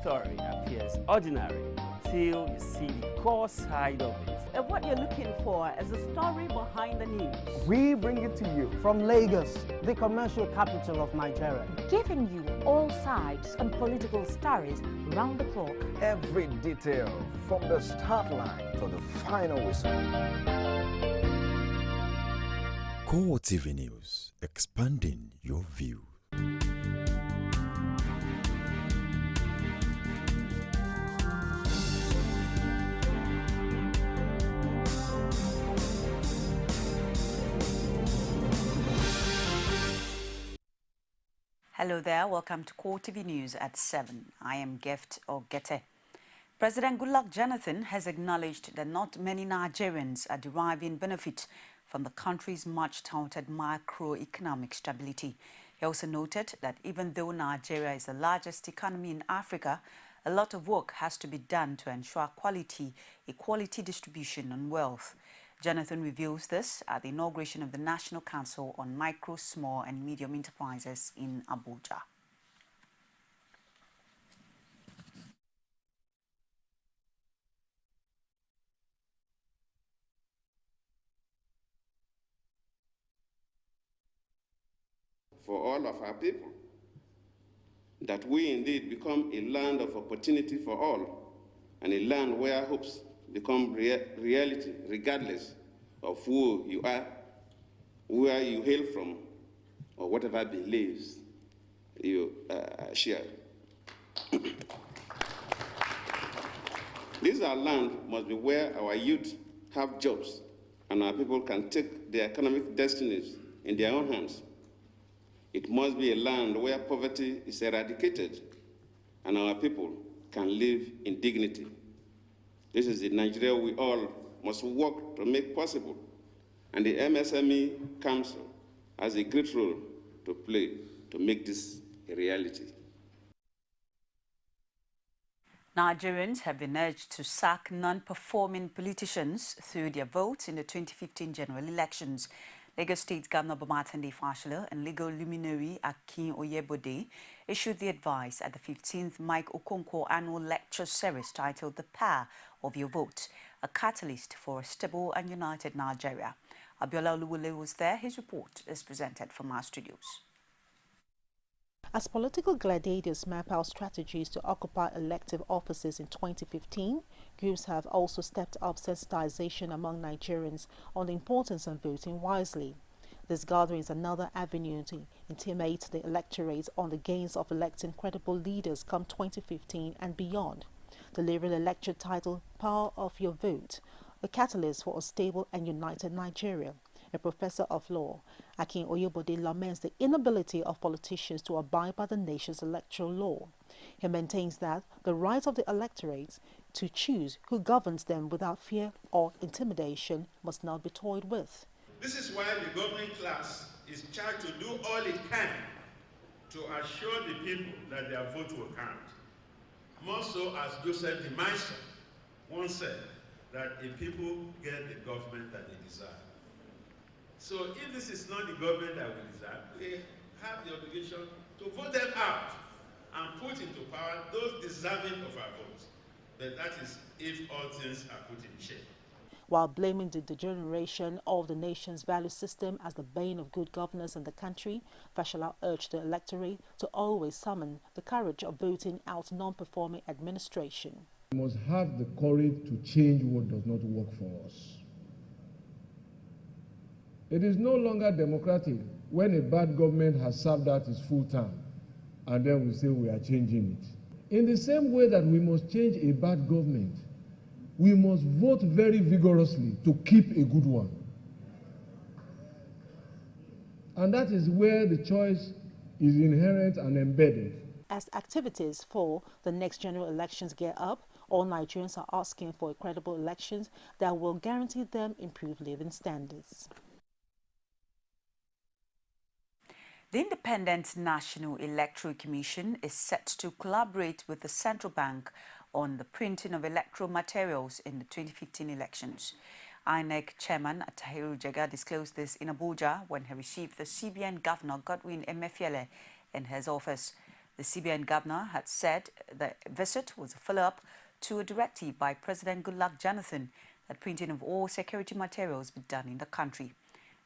story appears ordinary until you see the core side of it. And what you're looking for is the story behind the news. We bring it to you from Lagos, the commercial capital of Nigeria. Giving you all sides and political stories round the clock. Every detail from the start line to the final whistle. CoreTv News, expanding your view. Hello there, welcome to CoreTv News at 7. I am Gift Ogete. President Goodluck Jonathan has acknowledged that not many Nigerians are deriving benefit from the country's much-touted macroeconomic stability. He also noted that even though Nigeria is the largest economy in Africa, a lot of work has to be done to ensure equality distribution and wealth. Jonathan reveals this at the inauguration of the National Council on Micro, Small and Medium Enterprises in Abuja. For all of our people, that we indeed become a land of opportunity for all, and a land where hopes become reality, regardless of who you are, where you hail from, or whatever beliefs you share. This our land must be where our youth have jobs, and our people can take their economic destinies in their own hands. It must be a land where poverty is eradicated and our people can live in dignity. This is the Nigeria we all must work to make possible, and the MSME Council has a great role to play to make this a reality. Nigerians have been urged to sack non-performing politicians through their votes in the 2015 general elections. Lagos State Governor Babatunde Fashola and legal luminary Akin Oyebode issued the advice at the 15th Mike Okonkwo annual lecture series titled The Power of Your Vote, a catalyst for a stable and united Nigeria. Abiola Oluwole was there. His report is presented from our studios. As political gladiators map out strategies to occupy elective offices in 2015, groups have also stepped up sensitization among Nigerians on the importance of voting wisely. This gathering is another avenue to intimate the electorate on the gains of electing credible leaders come 2015 and beyond. Delivering a lecture titled Power of Your Vote, a catalyst for a stable and united Nigeria. A professor of law, Akin Oyebode laments the inability of politicians to abide by the nation's electoral law. He maintains that the right of the electorate to choose who governs them without fear or intimidation must not be toyed with. This is why the governing class is charged to do all it can to assure the people that their vote will count. More so, as Joseph the Master once said, that the people get the government that they desire. So if this is not the government that we desire, we have the obligation to vote them out and put into power those deserving of our votes. But that is if all things are put in shape. While blaming the degeneration of the nation's value system as the bane of good governance in the country, Fashola urged the electorate to always summon the courage of voting out non-performing administration. We must have the courage to change what does not work for us. It is no longer democratic when a bad government has served out its full term and then we say we are changing it. In the same way that we must change a bad government, we must vote very vigorously to keep a good one. And that is where the choice is inherent and embedded. As activities for the next general elections gear up, all Nigerians are asking for credible elections that will guarantee them improved living standards. The Independent National Electoral Commission is set to collaborate with the Central Bank on the printing of electoral materials in the 2015 elections. INEC Chairman Tahiru Jega disclosed this in Abuja when he received the CBN Governor Godwin Emefiele in his office. The CBN governor had said the visit was a follow-up to a directive by President Goodluck Jonathan that printing of all security materials be done in the country.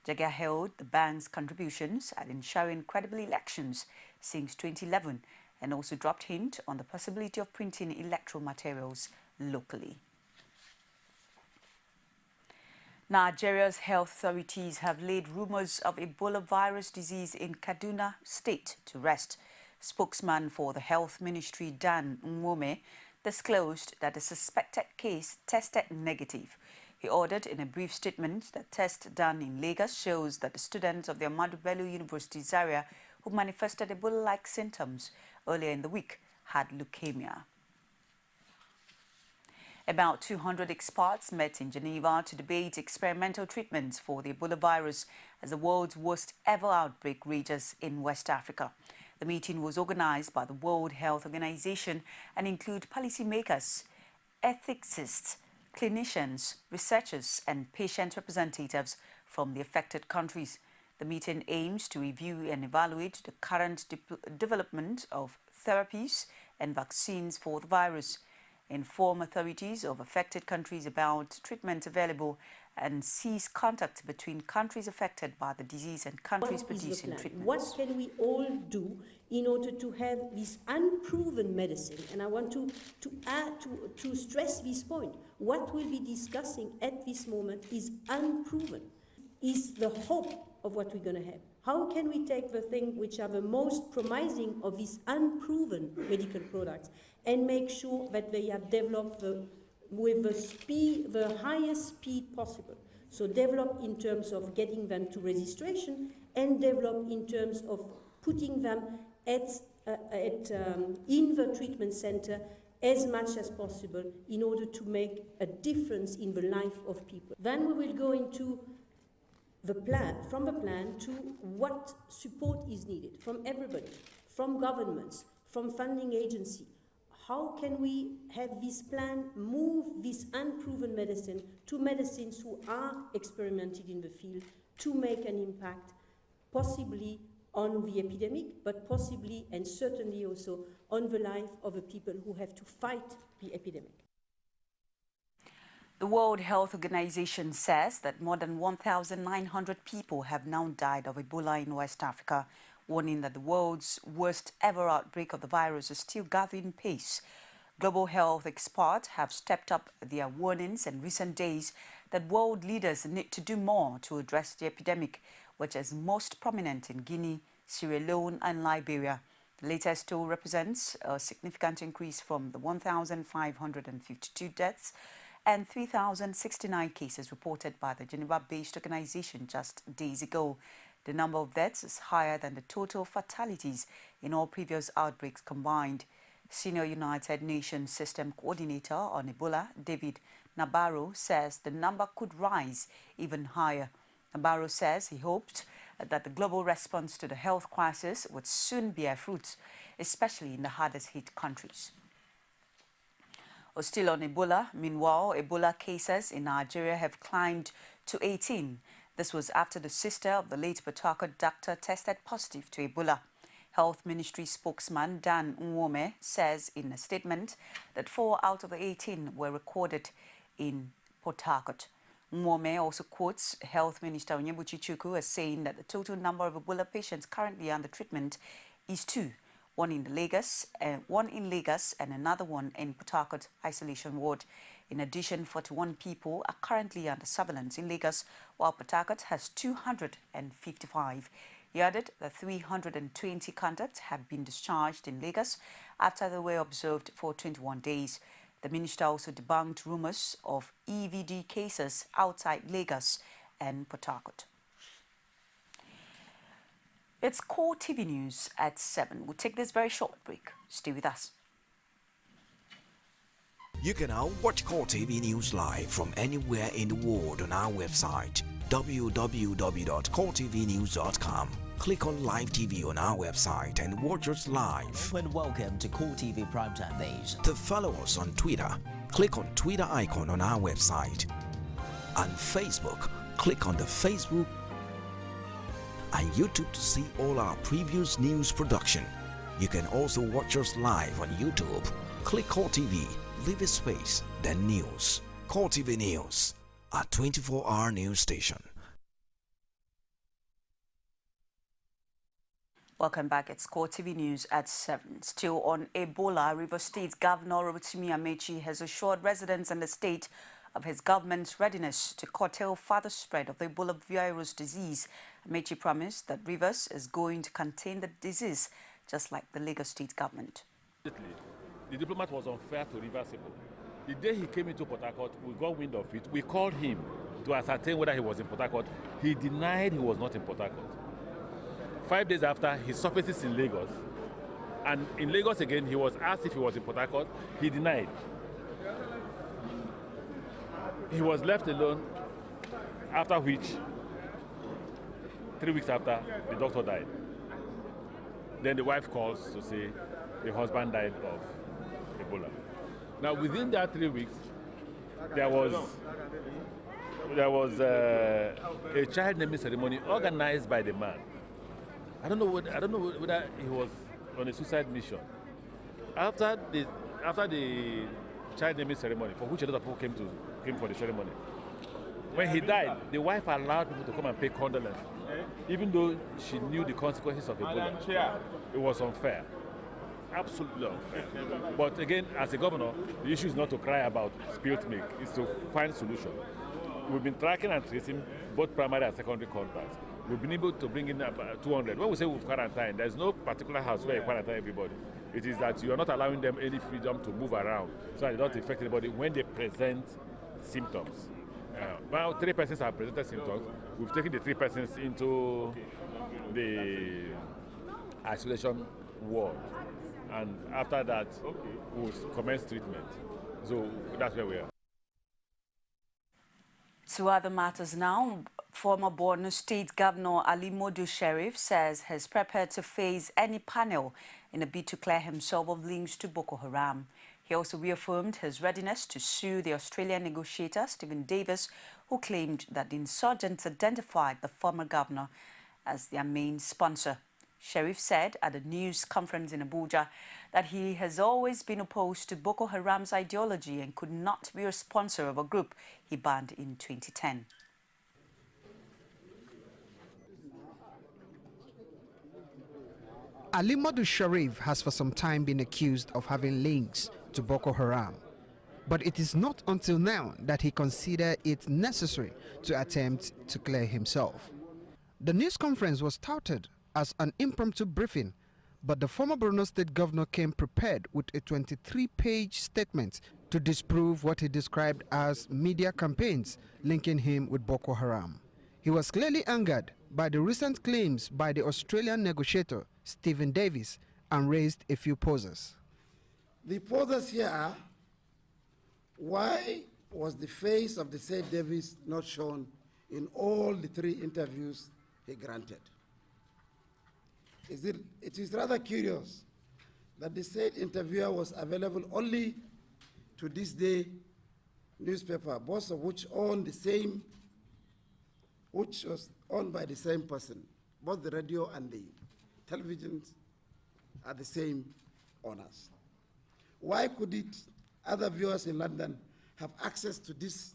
Jaga held the bank's contributions at ensuring credible elections since 2011 and also dropped hint on the possibility of printing electoral materials locally. Nigeria's health authorities have laid rumors of Ebola virus disease in Kaduna State to rest. Spokesman for the Health Ministry, Dan Nwome, disclosed that the suspected case tested negative. He ordered in a brief statement that tests done in Lagos shows that the students of the Ahmadu Bello University Zaria who manifested Ebola-like symptoms earlier in the week had leukemia. About 200 experts met in Geneva to debate experimental treatments for the Ebola virus as the world's worst ever outbreak rages in West Africa. The meeting was organized by the World Health Organization and include policymakers, ethicists, clinicians, researchers and patient representatives from the affected countries. The meeting aims to review and evaluate the current development of therapies and vaccines for the virus, inform authorities of affected countries about treatment available, and cease contact between countries affected by the disease and countries producing treatments. What can we all do in order to have this unproven medicine? And I want to stress this point. What we'll be discussing at this moment is unproven, is the hope of what we're going to have. How can we take the things which are the most promising of these unproven medical products and make sure that they are developed with the highest speed possible? So develop in terms of getting them to registration and develop in terms of putting them in the treatment center as much as possible in order to make a difference in the life of people. Then we will go into the plan, from the plan to what support is needed from everybody, from governments, from funding agency. How can we have this plan move this unproven medicine to medicines who are experimented in the field to make an impact, possibly on the epidemic, but possibly and certainly also on the life of the people who have to fight the epidemic. The World Health Organization says that more than 1,900 people have now died of Ebola in West Africa, warning that the world's worst ever outbreak of the virus is still gathering pace. Global health experts have stepped up their warnings in recent days that world leaders need to do more to address the epidemic, which is most prominent in Guinea, Sierra Leone and Liberia. The latest toll represents a significant increase from the 1,552 deaths and 3,069 cases reported by the Geneva-based organization just days ago. The number of deaths is higher than the total fatalities in all previous outbreaks combined. Senior United Nations System Coordinator on Ebola, David Nabarro, says the number could rise even higher. Nabarro says he hoped that the global response to the health crisis would soon bear fruit, especially in the hardest hit countries. Still on Ebola, meanwhile, Ebola cases in Nigeria have climbed to 18. This was after the sister of the late Port Harcourt doctor tested positive to Ebola. Health Ministry spokesman Dan Nwome says in a statement that 4 out of the 18 were recorded in Port Harcourt. Nwome also quotes Health Minister Onyebuchi Chukwu as saying that the total number of Ebola patients currently under treatment is 2. One in Lagos and another one in Port Harcourt isolation ward. In addition, 41 people are currently under surveillance in Lagos, while Port Harcourt has 255. He added that 320 contacts have been discharged in Lagos after they were observed for 21 days. The minister also debunked rumors of EVD cases outside Lagos and Port Harcourt. It's CoreTv News at 7. We'll take this very short break. Stay with us. You can now watch CoreTv News live from anywhere in the world on our website, www.coretvnews.com. Click on Live TV on our website and watch us live. And welcome to CoreTv Primetime Days. To follow us on Twitter, click on Twitter icon on our website. On Facebook, click on the Facebook and YouTube to see all our previous news production. You can also watch us live on YouTube. Click CoreTv, leave a space, then news. CoreTv News, a 24-hour news station. Welcome back. It's CoreTv News at 7. Still on Ebola, Rivers State Governor Rotimi Amechi has assured residents in the state of his government's readiness to curtail further spread of the Ebola virus disease. Amechi promised that Rivers is going to contain the disease, just like the Lagos State government. The diplomat was unfair to Rivers people. The day he came into Port Harcourt, we got wind of it. We called him to ascertain whether he was in Port Harcourt. He denied he was not in Port Harcourt. 5 days after, he surfaces in Lagos. And in Lagos again, he was asked if he was in Port Harcourt. He denied. He was left alone, after which, 3 weeks after, the doctor died. Then the wife calls to say the husband died of Ebola. Now, within that 3 weeks, there was a child naming ceremony organized by the man. I don't know whether he was on a suicide mission. After the child naming ceremony, for which a lot of people came for the ceremony, when he died, the wife allowed people to come and pay condolences, even though she knew the consequences of Ebola. It was unfair, absolutely unfair. But again, as a governor, the issue is not to cry about spilled milk; it's to find solution. We've been tracking and tracing both primary and secondary contacts. We've been able to bring in 200. When we say we've quarantined, there's no particular house where you quarantine everybody. It is that you are not allowing them any freedom to move around so that they don't affect anybody when they present symptoms. Now, 3 persons have presented symptoms. We've taken the 3 persons into the isolation ward. And after that, we'll commence treatment. So that's where we are. To other matters now, former Borno State Governor Ali Modu Sheriff says he's prepared to face any panel in a bid to clear himself of links to Boko Haram. He also reaffirmed his readiness to sue the Australian negotiator Stephen Davis, who claimed that the insurgents identified the former governor as their main sponsor. Sheriff said at a news conference in Abuja that he has always been opposed to Boko Haram's ideology and could not be a sponsor of a group he banned in 2010. Ali Modu Sharif has for some time been accused of having links to Boko Haram, but it is not until now that he considered it necessary to attempt to clear himself. The news conference was touted as an impromptu briefing, but the former Borno State governor came prepared with a 23-page statement to disprove what he described as media campaigns linking him with Boko Haram. He was clearly angered by the recent claims by the Australian negotiator Stephen Davis and raised a few posers. The posers here are, why was the face of the said Davis not shown in all the 3 interviews he granted? It is rather curious that the said interviewer was available only to this day newspaper, both of which was owned by the same person. Both the radio and the televisions are the same owners. Why couldn't other viewers in London have access to this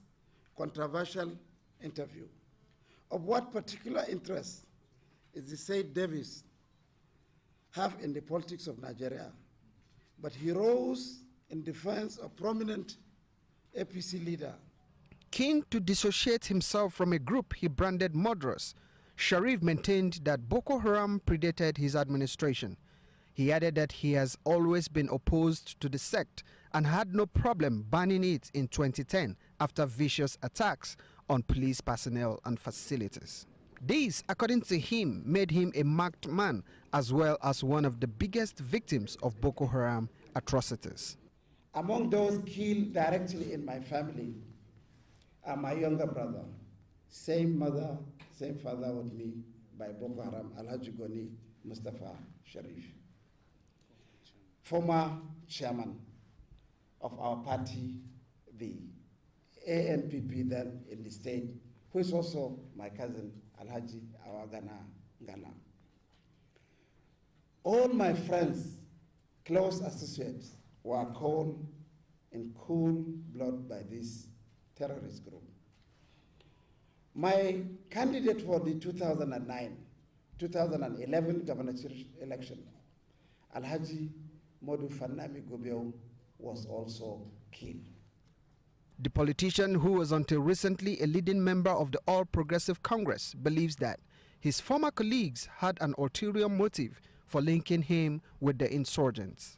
controversial interview? Of what particular interest is the said Davis have in the politics of Nigeria? But he rose in defense of prominent APC leader. Keen to dissociate himself from a group he branded murderous, Sharif maintained that Boko Haram predated his administration. He added that he has always been opposed to the sect and had no problem banning it in 2010 after vicious attacks on police personnel and facilities. This, according to him, made him a marked man as well as one of the biggest victims of Boko Haram atrocities. Among those killed directly in my family are my younger brother, same mother, same father with me by Boko Haram, Alhaji Goni Mustafa Sharif, former chairman of our party, the ANPP then in the state, who is also my cousin, Alhaji Awagana Ngana. All my friends, close associates, were called in cool blood by this terrorist group. My candidate for the 2009-2011 governorship election, Alhaji Modu Fanami Gobiao, was also killed. The politician, who was until recently a leading member of the All Progressive Congress, believes that his former colleagues had an ulterior motive for linking him with the insurgents.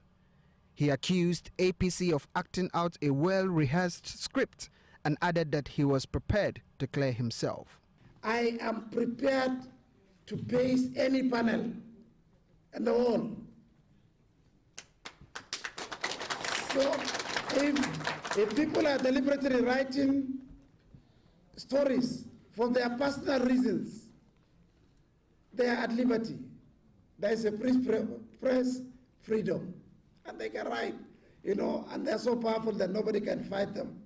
He accused APC of acting out a well-rehearsed script and added that he was prepared to clear himself. I am prepared to face any panel in the world. So if people are deliberately writing stories for their personal reasons, they are at liberty. There is a press freedom, and they can write, and they're so powerful that nobody can fight them.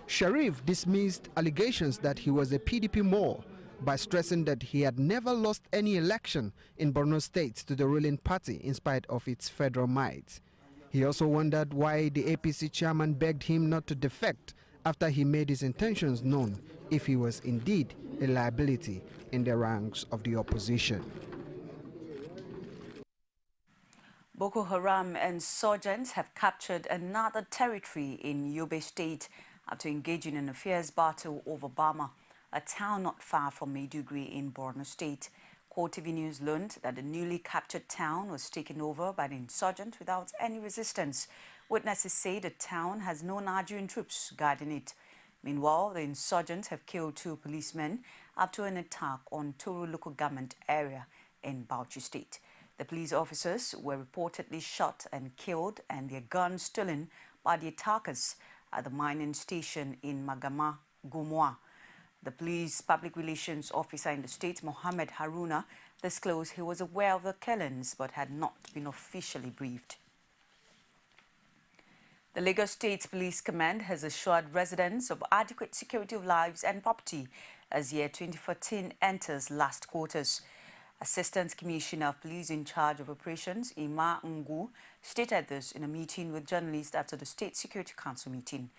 Sharif dismissed allegations that he was a PDP mole by stressing that he had never lost any election in Borno State to the ruling party in spite of its federal might. He also wondered why the APC chairman begged him not to defect after he made his intentions known if he was indeed a liability in the ranks of the opposition. Boko Haram insurgents have captured another territory in Yobe State after engaging in a fierce battle over Bama, a town not far from Maiduguri in Borno State. CoreTv News learned that the newly captured town was taken over by the insurgents without any resistance. Witnesses say the town has no Nigerian troops guarding it. Meanwhile, the insurgents have killed 2 policemen after an attack on Toro local government area in Bauchi State. The police officers were reportedly shot and killed and their guns stolen by the attackers at the mining station in Magama, Gumwa. The police public relations officer in the state, Mohammed Haruna, disclosed he was aware of the killings but had not been officially briefed. The Lagos State Police Command has assured residents of adequate security of lives and property as year 2014 enters last quarters. Assistant Commissioner of Police in charge of operations, Ima Ngu, stated this in a meeting with journalists after the State Security Council meeting.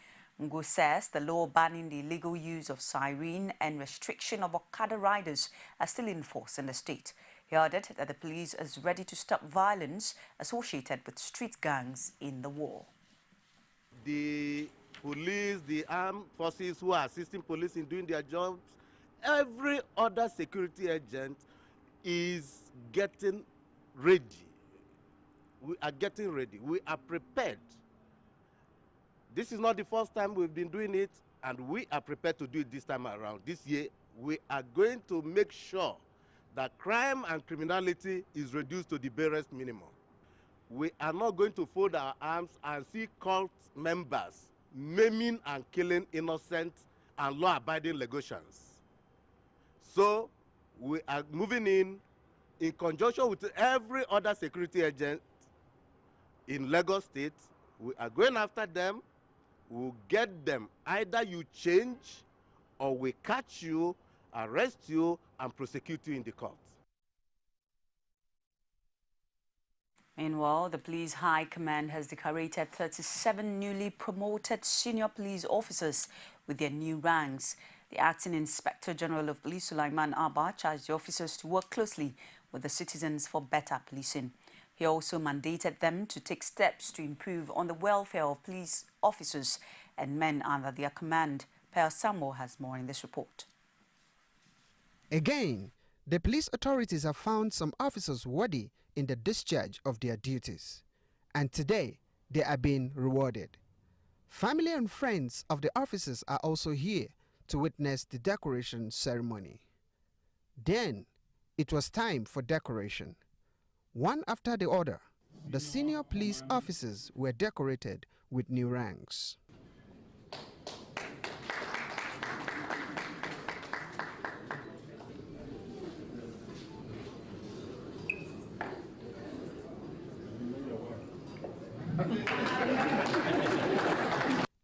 Ngu says the law banning the illegal use of siren and restriction of Okada riders are still in force in the state. He added that the police is ready to stop violence associated with street gangs in the war. The police, the armed forces who are assisting police in doing their jobs, every other security agent is getting ready. We are getting ready. We are prepared. This is not the first time we've been doing it, and we are prepared to do it this time around. This year, we are going to make sure that crime and criminality is reduced to the barest minimum. We are not going to fold our arms and see cult members maiming and killing innocent and law-abiding Lagosians. So, we are moving in conjunction with every other security agent in Lagos State. We are going after them. We'll get them. Either you change or we catch you, arrest you, and prosecute you in the court. Meanwhile, the Police High Command has decorated 37 newly promoted senior police officers with their new ranks. The Acting Inspector General of Police, Sulaiman Abba, charged the officers to work closely with the citizens for better policing. He also mandated them to take steps to improve on the welfare of police officers and men under their command. Per Samo has more in this report. Again, the police authorities have found some officers worthy in the discharge of their duties, and today they are being rewarded. Family and friends of the officers are also here to witness the decoration ceremony. Then it was time for decoration. One after the other, the senior police officers were decorated with new ranks.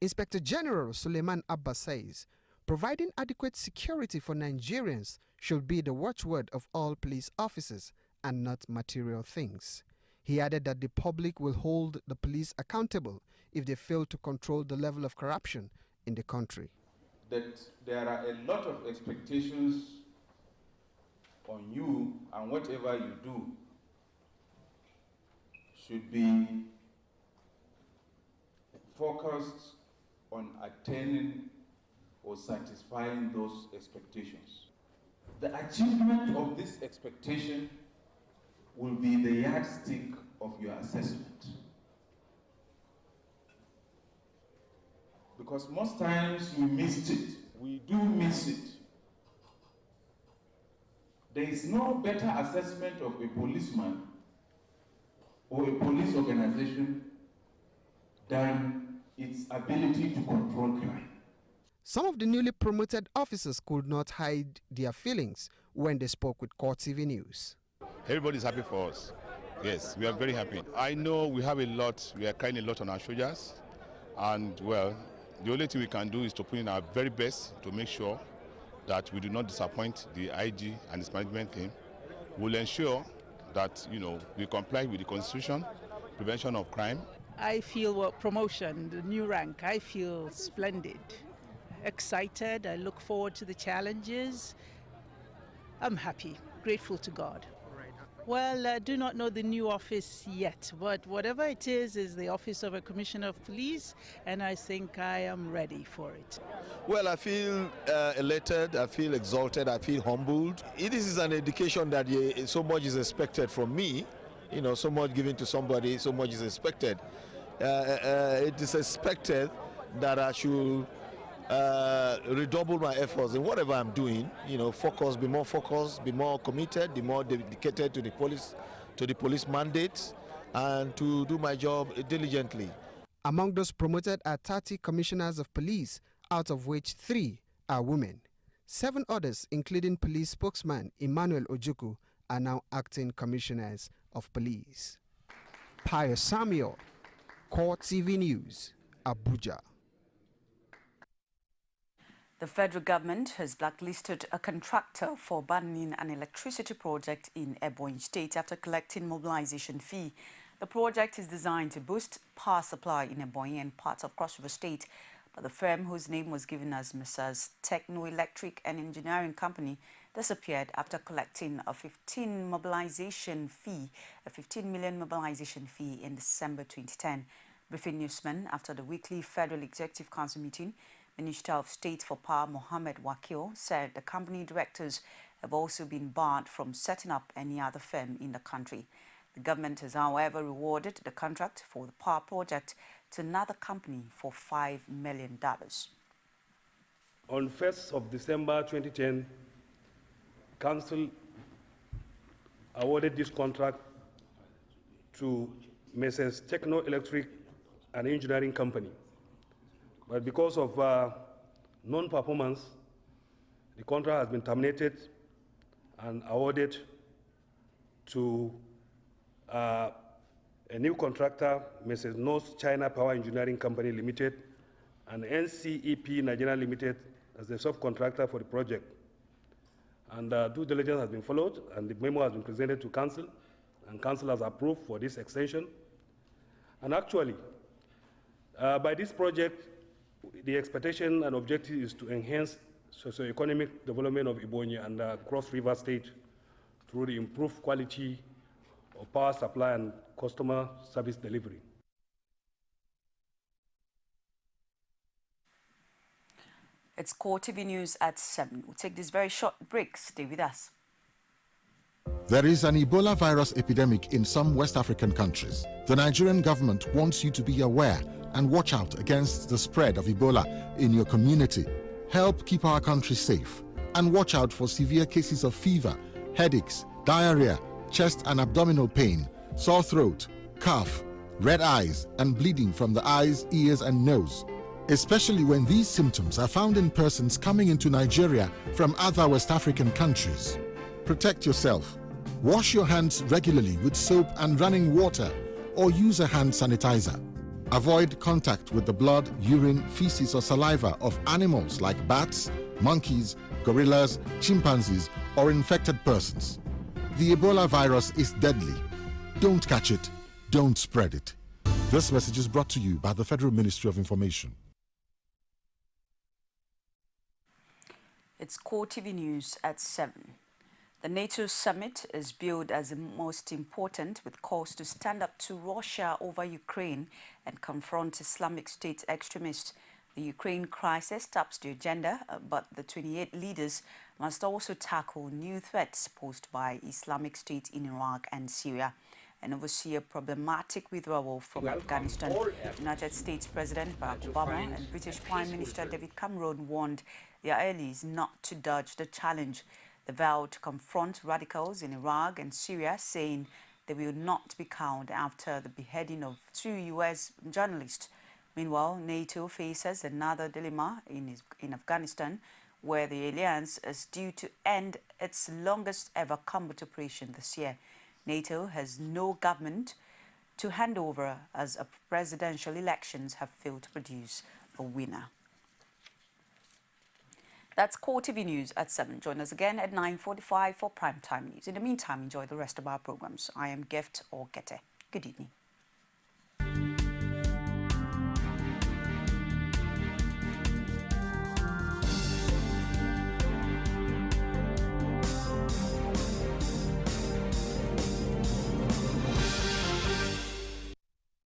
Inspector General Suleiman Abba says, providing adequate security for Nigerians should be the watchword of all police officers and not material things. He added that the public will hold the police accountable if they fail to control the level of corruption in the country. That there are a lot of expectations on you, and whatever you do should be focused on attaining or satisfying those expectations. The achievement of this expectation will be the yardstick of your assessment. Because most times we missed it. We do miss it. There is no better assessment of a policeman or a police organization than its ability to control crime. Some of the newly promoted officers could not hide their feelings when they spoke with CoreTv News. Everybody's happy for us. Yes, we are very happy. I know we have a lot, we are carrying a lot on our shoulders, and well, the only thing we can do is to put in our very best to make sure that we do not disappoint the IG and its management team. We'll ensure that, we comply with the Constitution, prevention of crime. I feel promotion, the new rank, I feel splendid, excited. I look forward to the challenges. I'm happy, grateful to God. Well, I do not know the new office yet, but whatever it is the office of a commissioner of police, and I think I am ready for it. Well, I feel elated, I feel exalted, I feel humbled. This is an indication that so much is expected from me, so much given to somebody, so much is expected. It is expected that I should redouble my efforts in whatever I'm doing, be more focused, be more committed, be more dedicated to the police mandates, and to do my job diligently. Among those promoted are 30 commissioners of police, out of which 3 are women. 7 others, including police spokesman Emmanuel Ojukwu, are now acting commissioners of police. Pius Samuel, CoreTv News, Abuja. The federal government has blacklisted a contractor for abandoning an electricity project in Ebonyi State after collecting mobilization fee. The project is designed to boost power supply in Ebonyi and parts of Cross River State, but the firm, whose name was given as Messrs. Techno Electric and Engineering Company, disappeared after collecting a 15 million mobilization fee in December 2010. Briefing newsmen after the weekly Federal Executive Council meeting, Minister of State for Power Mohammed Wakil said the company directors have also been barred from setting up any other firm in the country. The government has, however, rewarded the contract for the power project to another company for $5 million. On 1st of December 2010, Council awarded this contract to Messrs. Techno Electric and Engineering Company. But because of non-performance, the contract has been terminated and awarded to a new contractor, Mrs. North China Power Engineering Company Limited, and NCEP Nigeria Limited as the subcontractor for the project. And due diligence has been followed, and the memo has been presented to Council, and Council has approved for this extension. And actually, by this project, the expectation and objective is to enhance socio-economic development of Ebonyi and Cross River State through the improved quality of power supply and customer service delivery. It's CoreTv News at 7. We'll take this very short break. Stay with us. There is an Ebola virus epidemic in some West African countries. The Nigerian government wants you to be aware and watch out against the spread of Ebola in your community. Help keep our country safe and watch out for severe cases of fever, headaches, diarrhea, chest and abdominal pain, sore throat, cough, red eyes and bleeding from the eyes, ears and nose, especially when these symptoms are found in persons coming into Nigeria from other West African countries. Protect yourself. Wash your hands regularly with soap and running water or use a hand sanitizer. Avoid contact with the blood, urine, feces or saliva of animals like bats, monkeys, gorillas, chimpanzees or infected persons. The Ebola virus is deadly. Don't catch it. Don't spread it. This message is brought to you by the Federal Ministry of Information. It's CoreTv News at 7. The NATO summit is billed as the most important, with calls to stand up to Russia over Ukraine and confront Islamic State extremists. The Ukraine crisis tops the agenda, but the 28 leaders must also tackle new threats posed by Islamic State in Iraq and Syria and oversee a problematic withdrawal from Afghanistan. United States President Barack Obama and British Prime Minister David Cameron warned their allies not to dodge the challenge. They vowed to confront radicals in Iraq and Syria, saying they will not be cowed after the beheading of 2 U.S. journalists. Meanwhile, NATO faces another dilemma in Afghanistan, where the alliance is due to end its longest ever combat operation this year. NATO has no government to hand over as presidential elections have failed to produce a winner. That's CoreTv News at 7. Join us again at 9:45 for primetime news. In the meantime, enjoy the rest of our programs. I am Gift Orgete. Good evening.